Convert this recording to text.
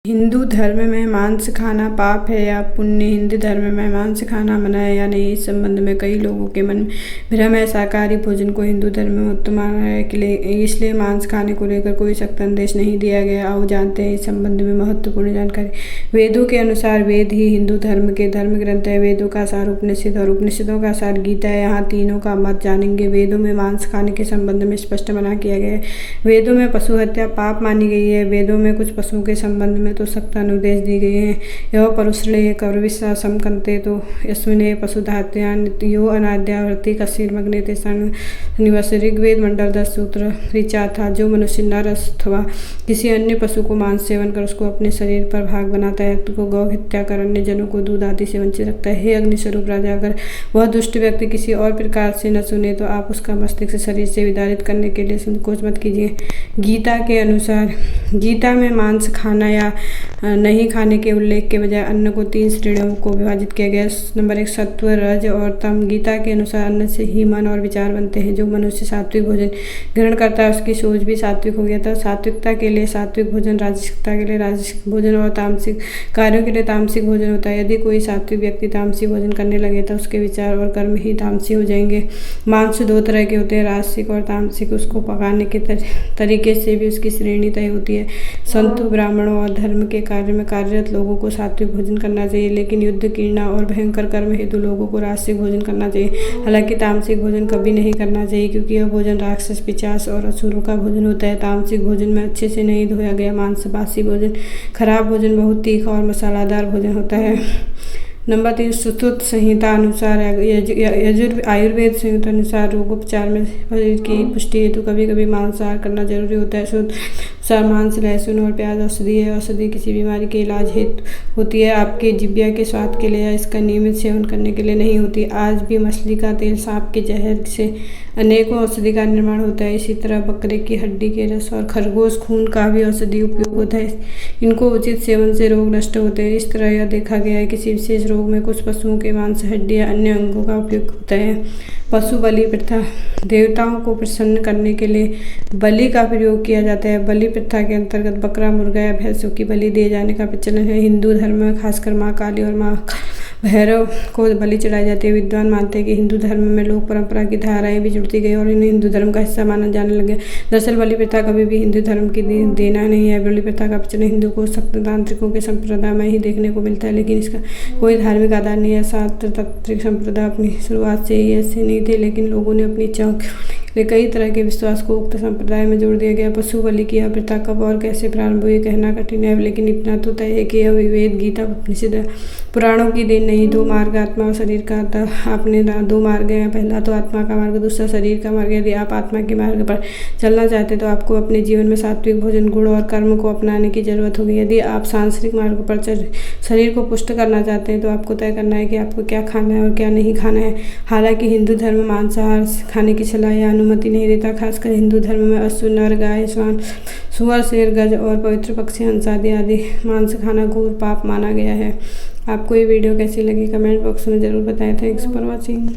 हिंदू धर्म में मांस खाना पाप है या पुण्य? हिंदू धर्म में मांस खाना मना है या नहीं, इस संबंध में कई लोगों के मन में भ्रम है। शाकाहारी भोजन को हिंदू धर्म में उत्तम माना है, इसलिए मांस खाने को लेकर कोई सख्त संदेश नहीं दिया गया। आओ जानते हैं इस संबंध में महत्वपूर्ण जानकारी। वेदों के अनुसार वेद ही हिंदू धर्म के धर्म ग्रंथ है। वेदों का सार उपनिषद और उपनिषदों का सार गीता है। यहाँ तीनों का मत जानेंगे। वेदों में मांस खाने के संबंध में स्पष्ट मना किया गया है। वेदों में पशु हत्या पाप मानी गई है। वेदों में कुछ पशुओं के संबंध में तो सख्त अनुदेश दी गए हैं। यह परुषले कविश्वा समकंते तो यस्मिने पशुधात्यान यो अनाद्यावर्ती कशीर्मग्ने तेषां निवस। ऋग्वेद मंडल 10 सूत्र ऋचा था। जो मनुष्य नर अथवा किसी अन्य पशु को मांस सेवन कर उसको अपने शरीर पर भाग बनाता है तो गौ हत्या कर अन्य जनों को दूध आदि से वंचित रखता है। हे अग्निस्वरूप राजा, अगर वह दुष्ट व्यक्ति किसी और प्रकार से न सुने तो आप उसका मस्तिष्क शरीर से विदारित करने के लिए संकोच मत कीजिए। गीता के अनुसार गीता में मांस खाना या नहीं खाने के उल्लेख के बजाय अन्न को 3 श्रेणियों को विभाजित किया गया। नंबर 1 सत्व, रज और तम। गीता के अनुसार अन्न से ही मन और विचार बनते हैं। जो मनुष्य सात्विक भोजन ग्रहण करता है उसकी सोच भी सात्विक हो गया था। सात्विकता के लिए सात्विक भोजन, राजसिकता के लिए राजसिक भोजन और तामसिक कार्यों के लिए तामसिक भोजन होता है। यदि कोई सात्विक व्यक्ति तामसी भोजन करने लगे तो उसके विचार और कर्म ही तामसी हो जाएंगे। मांस 2 तरह के होते हैं, राजसिक और तामसिक। उसको पकाने के तरीके से भी उसकी श्रेणी तय होती है। संतों, ब्राह्मणों और धर्म के कार्य में कार्यरत लोगों को सात्विक भोजन करना चाहिए, लेकिन युद्ध, कीड़ा और भयंकर कर्म हेतु लोगों को राजसिक भोजन करना चाहिए। हालांकि तामसिक भोजन कभी नहीं करना चाहिए क्योंकि यह भोजन राक्षस, पिशाच और असुरों का भोजन होता है। तामसिक भोजन में अच्छे से नहीं धोया गया मांस, बासी भोजन, खराब भोजन, बहुत तीखा और मसालादार भोजन होता है। नंबर 3 सुश्रुत संहिता अनुसार आयुर्वेद संहिता अनुसार रोगोपचार में शरीर की पुष्टि हेतु कभी कभी मांसाहार करना जरूरी होता है। अनुसार मांस, लहसुन और प्याज औषधि है। औषधि किसी बीमारी के इलाज हेतु होती है, आपके जिह्वा के स्वाद के लिए या इसका नियमित सेवन करने के लिए नहीं होती। आज भी मछली का तेल, सांप के जहर से अनेकों औषधि का निर्माण होता है। इसी तरह बकरे की हड्डी के रस और खरगोश खून का भी औषधि उपयोग होता है। इनको उचित सेवन से रोग नष्ट होते हैं। इस तरह यह देखा गया है किसी विशेष रोग में कुछ पशुओं के मांस, हड्डी या अन्य अंगों का उपयोग होता है। पशु बलि प्रथा, देवताओं को प्रसन्न करने के लिए बलि का प्रयोग किया जाता है। बलि प्रथा के अंतर्गत बकरा, मुर्गा या भैंसों की बलि दिए जाने का प्रचलन है। हिंदू धर्म में खासकर माँ काली और माँ भैरव को बलि चढ़ाई जाती है। विद्वान मानते हैं कि हिंदू धर्म में लोक परंपरा की धाराएं भी जुड़ती गई और इन्हें हिंदू धर्म का हिस्सा माना जाने लगे। दरअसल बलि प्रथा कभी भी हिंदू धर्म की देना नहीं है। बलि प्रथा का प्रचलन हिंदू को सख्त तांत्रिकों के संप्रदाय में ही देखने को मिलता है, लेकिन इसका कोई धार्मिक आधार नहीं है। शास्त्र तांत्रिक संप्रदाय अपनी शुरुआत से ही ऐसे नहीं थे, लेकिन लोगों ने अपनी इच्छाओं के कई तरह के विश्वास को उक्त संप्रदाय में जोड़ दिया गया। पशु बलि की यह प्रथा कब और कैसे प्रारंभ हुई कहना कठिन है, लेकिन इतना तो तय है कि यह वेद, गीता, उपनिषद, पुराणों की देन नहीं। 2 मार्ग, आत्मा और शरीर का। आपने 2 मार्ग हैं, पहला तो आत्मा का मार्ग, दूसरा शरीर का मार्ग। यदि आप आत्मा के मार्ग पर चलना चाहते तो आपको अपने जीवन में सात्विक भोजन, गुण और कर्म को अपनाने की जरूरत होगी। यदि आप सांसारिक मार्ग पर शरीर को पुष्ट करना चाहते हैं तो आपको तय करना है कि आपको क्या खाना है और क्या नहीं खाना है। हालांकि हिंदू धर्म मांसाहार खाने की सलाह या अनुमति नहीं देता। खासकर हिंदू धर्म में अश्व, नर, गाय, श्वान, सुअर, शेर, गज और पवित्र पक्षी, हंस आदि मांस खाना घोर पाप माना गया है। आपको ये वीडियो कैसी लगी कमेंट बॉक्स में जरूर बताएं। Thanks for watching.